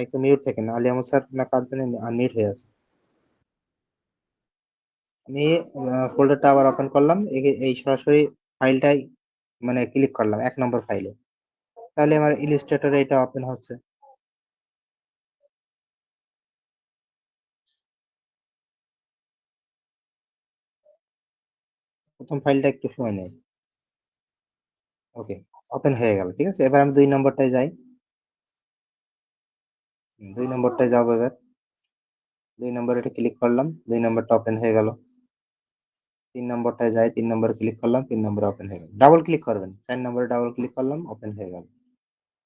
একটু মিউট থাকেন, আলী আহমদ স্যার না কার জন্য আনমিউট হয়ে আছে। আমি ফোল্ডারটা আবার ওপেন করলাম, এই সরাসরি ফাইলটাই মানে ক্লিক করলাম 1 নম্বর ফাইলে, তাহলে আমার ইলাস্ট্রেটরে এটা ওপেন হচ্ছে। প্রথম ফাইলটা একটু সময় নেয়। ওকে, ওপেন হয়ে গেল। ঠিক আছে, এবার আমি 2 নম্বরটায় যাই। 2 নম্বরটায় যাবো এবার। 2 নম্বরে এটা ক্লিক করলাম, 2 নম্বরটা ওপেন হয়ে গেল। 3 নম্বরটায় যাই, 3 নম্বরে ক্লিক করলাম, 3 নম্বরে ওপেন হয়ে গেল। ডাবল ক্লিক করবেন, 4 নম্বরে ডাবল ক্লিক করলাম, ওপেন হয়ে গেল।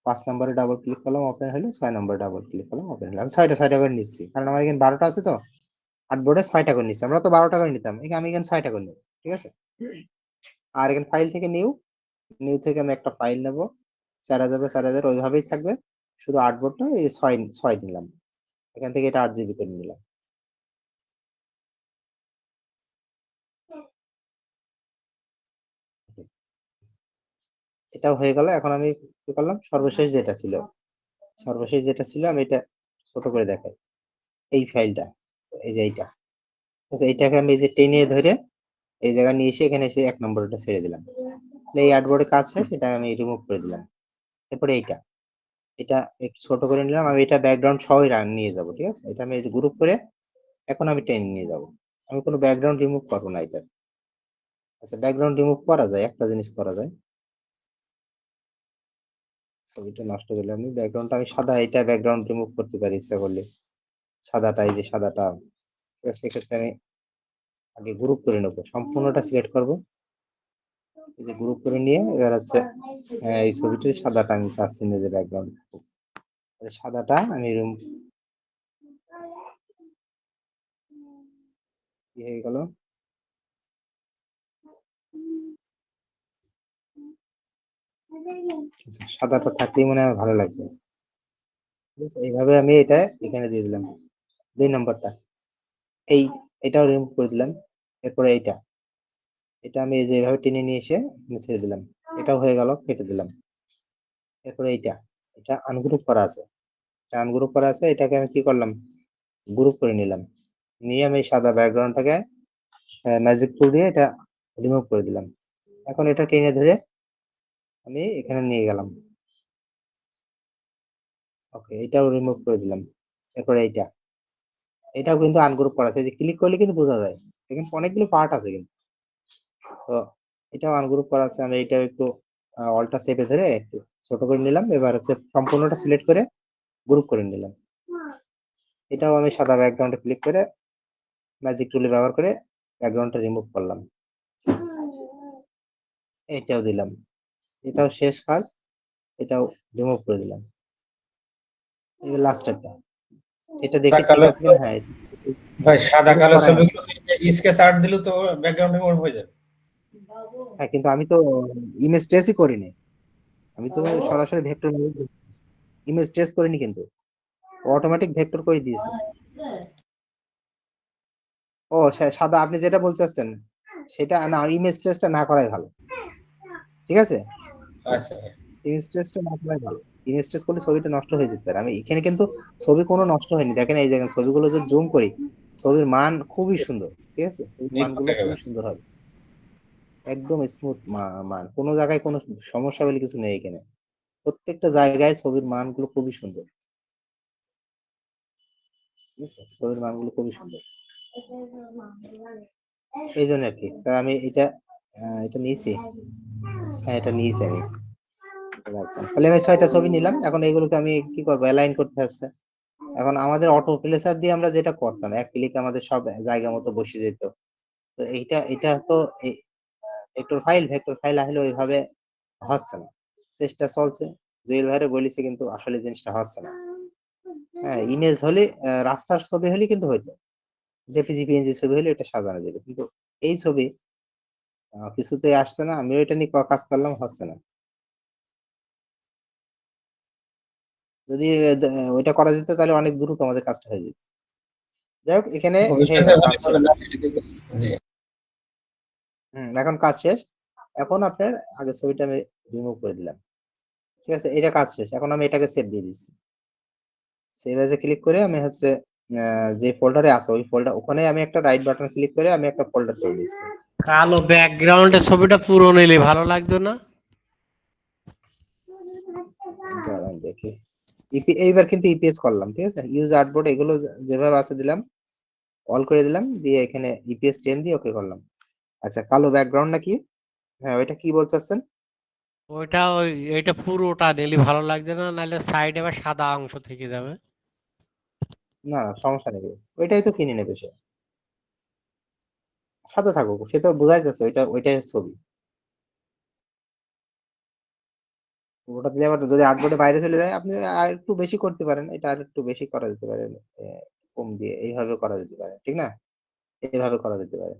5 নম্বরে ডাবল ক্লিক করলাম, ওপেন হলো। 6 নম্বরে ডাবল ক্লিক করলাম, ওপেন হলো। আমি 6টা করে নিচ্ছি, কারণ আমার এখানে 12টা আছে তো। আর্টবোর্ডে 6টা করে নিচ্ছি, আমরা তো 12টা করে নিতাম, এখানে আমি এখানে 6টা করে নিব। ঠিক আছে, আর এখানে ফাইল থেকে নিউ থেকে আমি একটা ফাইল নেব, 4000 ওইভাবেই থাকবে, শুধু আর্টবোর্ডটা এই 6 নিলাম, এখান থেকে এটা 8 জিবি করে নিলাম। এটাও হয়ে গেল। এখন আমি কি করলাম, সর্বশেষ যেটা ছিল আমি এটা ছোট করে দেখাই। এই ফাইলটা, এই যে এইটা, আচ্ছা এইটাকে আমি এই যে টেনে ধরে এই জায়গায় নিয়ে এসে এখানে এসে 1 নম্বরটা ছেড়ে দিলাম। এই আর্টবোর্ডে কাজ শেষ, এটা আমি রিমুভ করে দিলাম। এরপরে এটা একটু ছোট করে নিলাম, আমি এটা ব্যাকগ্রাউন্ড সহ নিয়ে যাব। ঠিক আছে, এটা আমি এই যে গ্রুপ করে এখন আমি টেনে নিয়ে যাব। আমি কোনো ব্যাকগ্রাউন্ড রিমুভ করবো না এটা। আচ্ছা, ব্যাকগ্রাউন্ড রিমুভ করা যায়, একটা জিনিস করা যায়। ছবিটা নষ্ট করলে আমি ব্যাকগ্রাউন্ডটা আমি সাদা, এটা ব্যাকগ্রাউন্ড রিমুভ করতে পারি ইচ্ছা করলে, সাদাটা, এই যে সাদাটা। সেক্ষেত্রে আমি আগে গ্রুপ করে নেবো, সম্পূর্ণটা সিলেক্ট করব, এই যে গ্রুপ করে নিয়ে এবার হচ্ছে এই ছবিটির সাদাটা আমি চাচ্ছি না যে ব্যাকগ্রাউন্ড, সাদাটা আমি কি হয়ে গেল, সাদাটা থাকলেই মনে হয় ভালো লাগবে। এইভাবে আমি এটা এখানে দিয়ে দিলাম। 2 নম্বরটা এটাও রিমুভ করে দিলাম। এরপরে এটা আমি এই যে এইভাবে টেনে নিয়ে এসে ছেড়ে দিলাম, এটাও হয়ে গেল, কেটে দিলাম। এরপরে এটা আনগ্রুপ করা আছে, এটাকে আমি কি করলাম, গ্রুপ করে নিলাম। নিয়ে আমি সাদা ব্যাকগ্রাউন্ডটাকে ম্যাজিক টুল দিয়ে এটা রিমুভ করে দিলাম। এখন এটা টেনে ধরে আমি এখানে নিয়ে গেলাম। ওকে, এটাও রিমুভ করে দিলাম। এরপরে এটাও কিন্তু আনগ্রুপ করা আছে, যে ক্লিক করলে কিন্তু বোঝা যায় এখানে অনেকগুলো পার্ট আছে কিন্তু। তো এটাও আনগ্রুপ করা আছে, আমি এটাও একটু অল্টা চেপে ধরে একটু ছোট করে নিলাম। এবার হচ্ছে সম্পূর্ণটা সিলেক্ট করে গ্রুপ করে নিলাম। এটাও আমি সাদা ব্যাকগ্রাউন্ডে ক্লিক করে ম্যাজিক টুল ব্যবহার করে ব্যাকগ্রাউন্ডটা রিমুভ করলাম। এটাও দিলাম, এটাও শেষ কাজ, এটাও রিমুভ করে দিলাম। এই লাস্টেরটা, এটা দেখে ঠিক আছে কিনা। হ্যাঁ ভাই, সাদা গ্রুপ কালো করাই আছে। ছবিগুলো স্কেচ আর্ট দিলে তো ব্যাকগ্রাউন্ড রিমুভ হয়ে যাবে। হ্যাঁ, কিন্তু আমি তো ইমেজ ট্রেসই করিনি, আমি তো সরাসরি ভেক্টর ইমেজ ট্রেস করিনি, কিন্তু অটোমেটিক ভেক্টর করে দিয়েছে। ও সাদা, আপনি যেটা বলতে চাচ্ছেন সেটা না, ইমেজ ট্রেসটা না করাই ভালো। ঠিক আছে, আচ্ছা, ইমেজ ট্রেসটা না করাই ভালো। ইমেজ ট্রেস করলে ছবিটা নষ্ট হয়ে যেতে পারে। আমি এখানে কিন্তু ছবি কোনো নষ্ট হয়নি, দেখেন এই জায়গায় ছবিগুলো যদি জুম করি, ছবির মান খুবই সুন্দর। ঠিক আছে, ছবির নিখুঁত মানগুলো খুবই একেবারে। সুন্দর হবে, একদম স্মুথ মান, কোনো জায়গায় কোনো সমস্যা বলে কিছু নেই এখানে। প্রত্যেকটা জায়গায় ছবির মানগুলো খুবই সুন্দর। ঠিক আছে, ছবির মানগুলো খুবই সুন্দর, এই জন্য আর কি। আমি এটা নিয়েছি। হ্যাঁ, এটা নিয়েছি আমি। আচ্ছা, তাহলে আমি 6টা ছবি নিলাম। এখন এগুলোকে আমি কি করবো, অ্যালাইন করতে হচ্ছে। এখন আমাদের অটো প্লেসার দিয়ে আমরা যেটা করতাম, এক ক্লিকে আমাদের সব জায়গা মতো বসে যেত। তো এটা তো ভেক্টর ফাইল আসলে ওইভাবে হচ্ছে না, চেষ্টা চলছে, জুয়েল ভাইরে বলেছে, কিন্তু আসলে জিনিসটা হচ্ছে না। হ্যাঁ, ইমেজ হলে রাস্তার ছবি হলে কিন্তু হইতো, জেপিজি পিএনজি ছবি হলে এটা সাজানো যেত, কিন্তু এই ছবি কিছুতেই আসছে না। আমিও এটা নিয়ে কাজ করলাম, হচ্ছে না। যদি ওইটা করা যেত তাহলে অনেক দ্রুত আমাদের কাজটা হয়ে যেত। যাই হোক, এখানে হয়ে ভবিষ্যতে গেল, কাজ ভালোভাবে শেষ। না এটাকে। জি। এখন কাজ শেষ। এখন আপনার আগের ছবিটা আমি রিমুভ করে দিলাম। ঠিক আছে, এটা কাজ শেষ। এখন আমি এটাকে সেভ দিয়ে দিচ্ছি। সেভ এজে ক্লিক করে আমি হচ্ছে যে ফোল্ডারে আছে ওই ফোল্ডার ওখানে আমি একটা রাইট বাটন ক্লিক করে আমি একটা ফোল্ডার তৈরি দিচ্ছি। কালো ব্যাকগ্রাউন্ডের ছবিটা পুরো নিলে ভালো লাগতো না? দাঁড়ান দেখি এইবার কিন্তু ইপিএস করলাম, ঠিক আছে, ইউজ আর্টবোর্ড এগুলো যেভাবে আছে দিলাম, অল করে দিলাম, দিয়ে এখানে ইপিএস 10 দিয়ে ওকে করলাম। আচ্ছা কালো ব্যাকগ্রাউন্ড নাকি? হ্যাঁ ওইটা কি বলছেন? ওইটা এইটা পুরোটা নিলে ভালো লাগবে না, নাহলে সাইডে আবার সাদা অংশ থেকে যাবে। না সমস্যা নেই, ওইটাই তো কিনে নেবে সে, সাথে থাকুক, সে তো বোঝাই যাচ্ছে ওইটাই ছবি। ওটা দিলে আবার যদি আর্টবোর্ডে বাইরে চলে যায় আপনি আর একটু বেশি করতে পারেন, এটা আর একটু বেশি করা যেতে পারে, কম দিয়ে এইভাবে করা যেতে পারে, ঠিক না, এইভাবে করা যেতে পারে।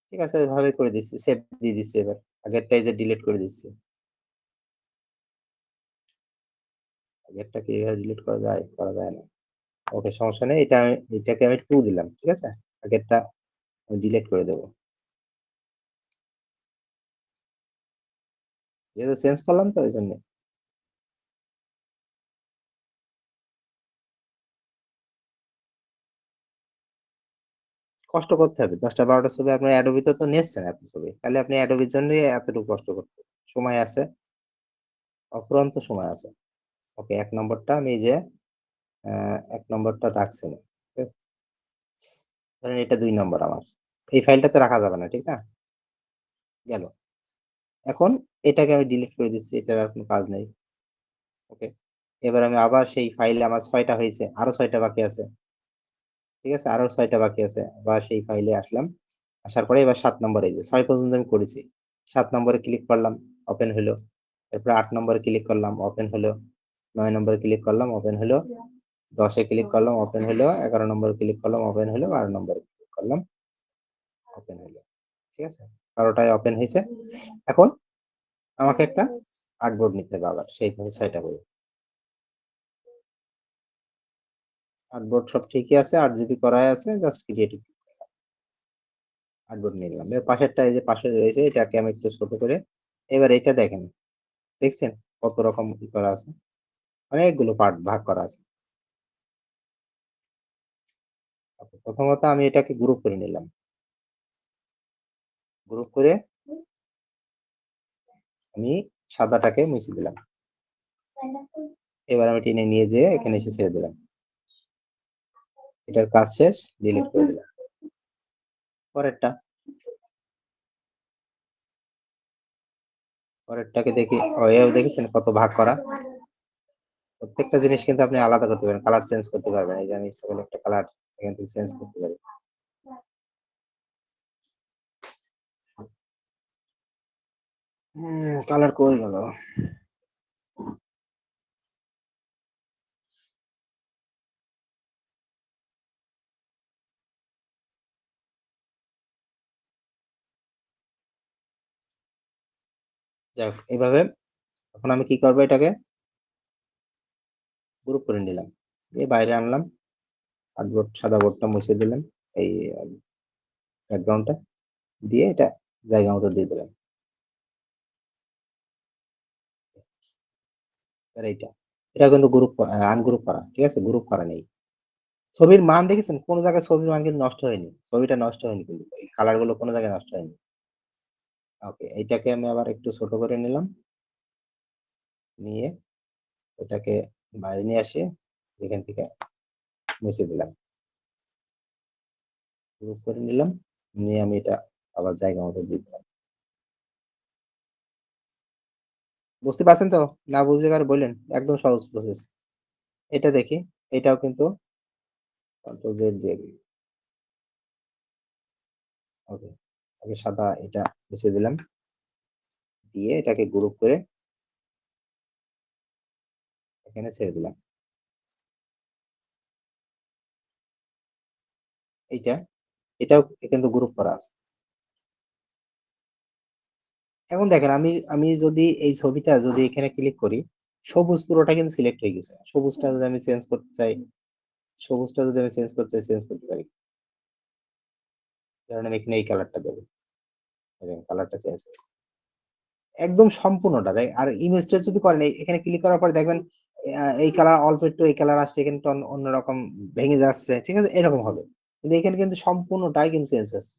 ঠিক আছে ওইভাবে করে দিচ্ছি, সেভ দিয়ে দিচ্ছি। এবার আগেরটাই যে ডিলিট করে দিচ্ছি, আগেরটা কি এইভাবে ডিলিট করা যায়? করা যায় না। ওকে সমস্যা নেই, এটাকে আমি 2 দিলাম, ঠিক আছে, আগেরটা আমি ডিলিট করে দেবো, যেহেতু চেঞ্জ করলাম তো ওই জন্য। কষ্ট করতে হবে, 10টা 12টা ছবি আপনি অ্যাডোবিতে তো নিচ্ছেন, এত ছবি তাহলে আপনি অ্যাডোবির জন্যই এতটুকু কষ্ট করতে হবে। সময় আছে, অফুরন্ত সময় আছে। ওকে 1 নম্বরটা আমি এই যে 1 নম্বরটা রাখছি না, ঠিক আছে? ধরেন এটা 2 নম্বর আমার, এই ফাইলটাতে রাখা যাবে না, ঠিক না, গেল। এখন এটাকে আমি ডিলিট করে দিচ্ছি, এটার আর কোনো কাজ নেই। ওকে এবার আমি আবার সেই ফাইলে আমার 6টা হয়েছে, আরো 6টা বাকি আছে, ঠিক আছে, আরো 6টা বাকি আছে, আবার সেই ফাইলে আসলাম, আসার পরে এবার 7 নম্বর, এই যে 6 পর্যন্ত আমি করেছি, 7 নম্বরে ক্লিক করলাম, ওপেন হলো, এরপর 8 নম্বরে ক্লিক করলাম, ওপেন হলো, 9 নম্বরে ক্লিক করলাম, ওপেন হলো, 10-এ ক্লিক করলাম, ওপেন হলো, 11 নম্বরে ক্লিক করলাম, ওপেন হলো, 12 নম্বরে ক্লিক করলাম, ওপেন হলো, ঠিক আছে, 12টায় ওপেন হয়েছে। এখন আমাকে একটা আর্টবোর্ড নিতে হবে আবার সেইভাবে 6টা করে। আর্টবোর্ড সব ঠিকই আছে, 8 জিবি করাই আছে, জাস্ট ক্রিয়েটিভ আর্টবোর্ড নিলাম। এর পাশেরটা এই যে পাশে রয়েছে এটাকে আমি একটু ছোট করে, এবার এটা দেখেন, দেখছেন কত রকম ই করা আছে, অনেকগুলো পার্ট ভাগ করা আছে। প্রথমত আমি এটাকে গ্রুপ করে নিলাম, গ্রুপ করে আমি সাদাটাকে মুছে দিলাম, এবার আমি টেনে নিয়ে যেয়ে এখানে এসে ছেড়ে দিলাম, এটার কাজ শেষ, ডিলিট করে দিলাম। পরেরটা, পরেরটাকে দেখি, এও দেখেছেন কত ভাগ করা, প্রত্যেকটা জিনিস কিন্তু আপনি আলাদা করতে পারেন, কালার চেঞ্জ করতে পারবেন, এই যে আমি ইচ্ছা করলে একটা কালার এখান থেকে চেঞ্জ করতে পারি। কালার কই গেল? যাক এইভাবে এখন আমি কি করবো, এটাকে গ্রুপ করে নিলাম, দিয়ে বাইরে আনলাম, আর্টবোর্ড সাদা বোর্ডটা মুছে দিলাম, এই ব্যাকগ্রাউন্ডটা দিয়ে এটা জায়গা মতো দিয়ে দিলাম। আর এটা কিন্তু গ্রুপ আনগ্রুপ করা, ঠিক আছে, গ্রুপ করা নেই। ছবির মান দেখেছেন কোন জায়গায় ছবির মান কিন্তু নষ্ট হয়নি, ছবিটা নষ্ট হয়নি কিন্তু এই কালার গুলো কোনো জায়গায় নষ্ট হয়নি। ওকে এইটাকে আমি আবার একটু ছোট করে নিলাম, নিয়ে এটাকে বাইরে নিয়ে আসি, এখান থেকে মুছে দিলাম, গ্রুপ করে নিলাম, নিয়ে আমি এটা আবার জায়গা মতো দিয়ে দিলাম। বুঝতে পারছেন তো? না বুঝতে পারে বললেন, একদম সহজ প্রসেস। এটা দেখি, এটাও কিন্তু কন্ট্রোল জেড দিয়ে দিই। ওকে আগে সাদা এটা মুছে দিলাম, দিয়ে এটাকে গ্রুপ করে এখানে ছেড়ে দিলাম। এইটা এটাও কিন্তু গ্রুপ করা আছে। এখন দেখেন আমি আমি যদি এই ছবিটা যদি এখানে ক্লিক করি, সবুজ পুরোটা কিন্তু সিলেক্ট হয়ে গেছে, সবুজটা যদি আমি চেঞ্জ করতে চাই, সবুজটা যদি আমি চেঞ্জ করতে চাই চেঞ্জ করতে পারি, কারণ আমি এখানে এই কালারটা দেবো, কালারটা চেঞ্জ হয়েছে একদম সম্পূর্ণটা দেখ। আর ইমেজটা যদি করেন এখানে ক্লিক করার পরে দেখবেন এই কালার অল্প একটু এই কালার আসছে, এখানে একটু অন্যরকম ভেঙে যাচ্ছে, ঠিক আছে, এরকম হবে। কিন্তু এখানে কিন্তু সম্পূর্ণটাই কিন্তু চেঞ্জ হচ্ছে।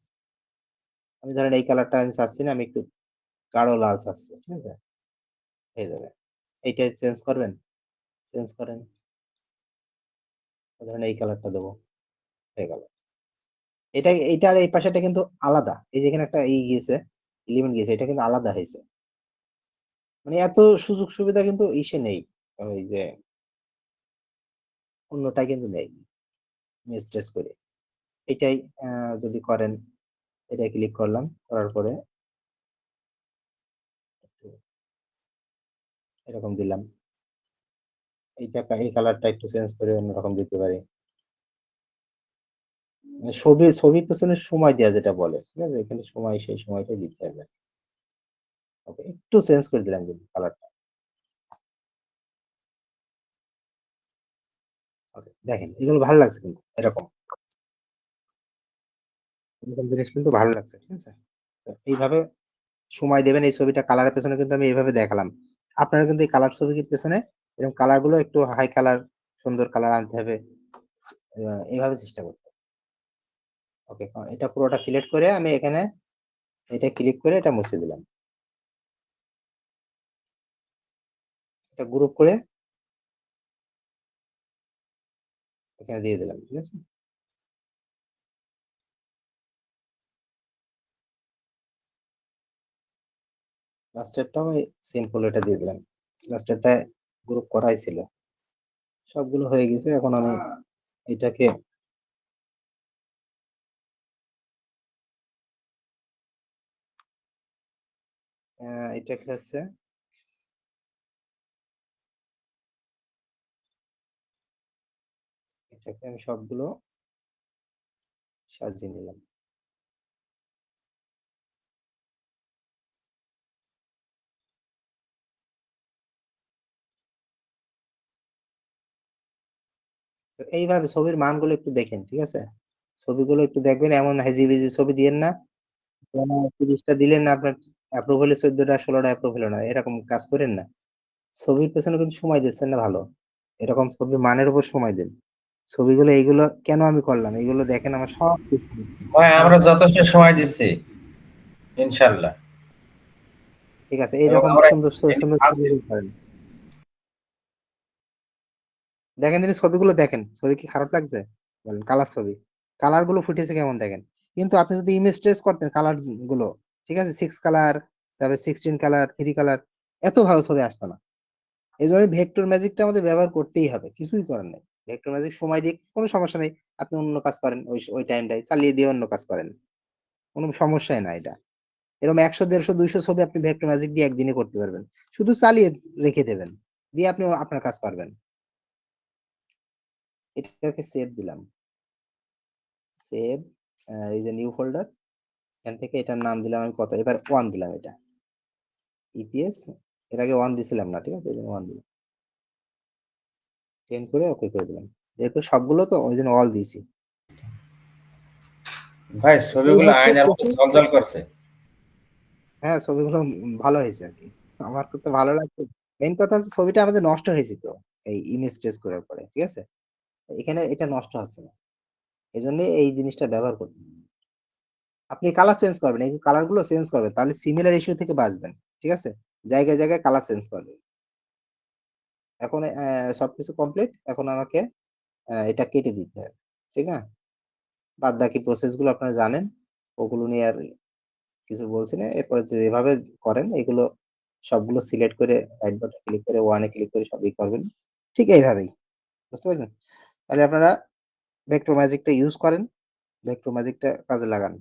আমি ধরেন এই কালারটা আমি চাচ্ছি না, আমি একটু গাঢ় লাল চাচ্ছি, ঠিক আছে, এই যাবে। এইটা চেঞ্জ করবেন, চেঞ্জ করেন, ধরেন এই কালারটা দেবো, হয়ে গেল। এইটা আর এই পাশেটা কিন্তু আলাদা। এই যে এখানে একটা গিয়েছে, এলিমেন্ট গিয়েছে, এটা কিন্তু আলাদা হয়েছে। মানে এত সুযোগ সুবিধা কিন্তু ইসে নেই, ওই যে অন্যটাই কিন্তু নেই। স্ট্রেস করে এটাই যদি করেন, এটা ক্লিক করলাম, করার পরে এরকম দিলাম। এই কালারটা একটু চেঞ্জ করে অন্যরকম দিতে পারি। মানে ছবির পেছনে সময় দেওয়া যেটা বলে, ঠিক আছে, এখানে সময়, সেই সময়টা দিতে হবে। ওকে, একটু চেঞ্জ করে দিলাম কিন্তু কালারটা। ওকে, দেখেন এগুলো ভালো লাগছে কিন্তু এরকম জিনিস কিন্তু ভালো লাগছে, ঠিক আছে। তো এইভাবে সময় দেবেন। এই ছবিটা কালারের পেছনে কিন্তু আমি এইভাবে দেখালাম। আপনারা কিন্তু এই কালার ছবির পেছনে এরকম কালার গুলো একটু হাই কালার, সুন্দর কালার আনতে হবে। এইভাবে চেষ্টা করতে। ওকে, এটা পুরোটা সিলেক্ট করে আমি এখানে এটা ক্লিক করে এটা মুছে দিলাম। এটা গ্রুপ করে এখানে দিয়ে দিলাম, ঠিক আছে। লাস্টেরটাও আমি সিম্পল এটা দিয়ে দিলাম। লাস্টেরটা গ্রুপ করাই ছিল। সবগুলো হয়ে গেছে। এখন আমি এটাকে এটাকে হচ্ছে এটাকে আমি সবগুলো সাজিয়ে নিলাম। তো এইভাবে ছবির মানগুলো একটু দেখেন, ঠিক আছে। ছবিগুলো একটু দেখবেন, এমন হেজিবিজি ছবি দিয়েন না। 30টা দিলেন না, আপনার অ্যাপ্রুভ হলে 14টা 16টা অ্যাপ্রুভ হলো না, এরকম কাজ করেন না। ছবির পেছনে কিন্তু সময় দিচ্ছেন না ভালো। এরকম ছবির মানের উপর সময় দিন। ছবিগুলো এইগুলো কেন আমি করলাম, এইগুলো দেখেন আমার সব কিছু দিচ্ছি। ভাই আমরা যথেষ্ট সময় দিচ্ছি ইনশাল্লাহ, ঠিক আছে, এবং এইরকম আমরা সুন্দর সুন্দর ভাবছি। ছবিগুলো করেন। দেখেন তিনি ছবিগুলো দেখেন, ছবি কি খারাপ লাগছে? বলেন, কালার ছবি, কালার গুলো ফুটেছে কেমন দেখেন। কিন্তু আপনি যদি ইমেজ ট্রেস করতেন কালার গুলো, ঠিক আছে, 6 কালার, তারপরে 16 কালার, 3 কালার, এত ভালো ছবি আসতো না। এই জন্য ভেক্টর ম্যাজিকটা আমাদের ব্যবহার করতেই হবে, কিছুই করার নেই। ভেক্টর ম্যাজিক সময় দিয়ে কোনো সমস্যা নেই, আপনি অন্য কাজ করেন, ওই টাইমটাই চালিয়ে দিয়ে অন্য কাজ করেন, কোনো সমস্যাই না এটা। এরকম 100, 150, 200 ছবি আপনি ভেক্টর ম্যাজিক দিয়ে একদিনে করতে পারবেন। শুধু চালিয়ে রেখে দেবেন, দিয়ে আপনি আপনার কাজ করবেন। এটাকে সেভ দিলাম, সেভ, এই যে নিউ ফোল্ডার, এখান থেকে এটার নাম দিলাম আমি কত, এবার 1 দিলাম। এটা ইপিএস, এর আগে 1 দিছিলাম না, ঠিক আছে, এই জন্য 1 দিলাম। 10 করে ওকে করে দিলাম। যেহেতু সবগুলো তো ওই জন্য অল দিয়েছি। ভাই এই ছবিগুলো হচ্ছে আয়নার মতো জ্বলজ্বল করছে। হ্যাঁ, ছবিগুলো ভালো হয়েছে আর কি। আমার তো ভালো লাগছে। মেইন কথা হচ্ছে ছবিটা আমাদের নষ্ট হয়েছে তো, এই ইমেজ ট্রেস করার পরে, ঠিক আছে। এখানে এটা নষ্ট হচ্ছে না, এই জন্য এই জিনিসটা ব্যবহার করতে হবে। আপনি কালার চেঞ্জ করবেন, এই কালার গুলো চেঞ্জ করবেন, তাহলে সিমিলার ইস্যু থেকে বাঁচবেন, ঠিক আছে। জায়গায় জায়গায় কালার চেঞ্জ করবেন। এখন সবকিছু কমপ্লিট, এখন আমাকে এটা কেটে দিতে হবে, ঠিক না। বাদ বাকি প্রসেস গুলো আপনারা জানেন, ওগুলো নিয়ে আর কিছু বলছি না। এরপরে যেভাবে করেন এগুলো সবগুলো সিলেক্ট করে রাইট বাটন ক্লিক করে ওয়ানে ক্লিক করে সবই করবেন, ঠিক এইভাবেই। বুঝতে পারছেন? তাহলে আপনারা ভেক্টর ম্যাজিকটা ইউজ করেন, ভেক্টর ম্যাজিকটা কাজে লাগান।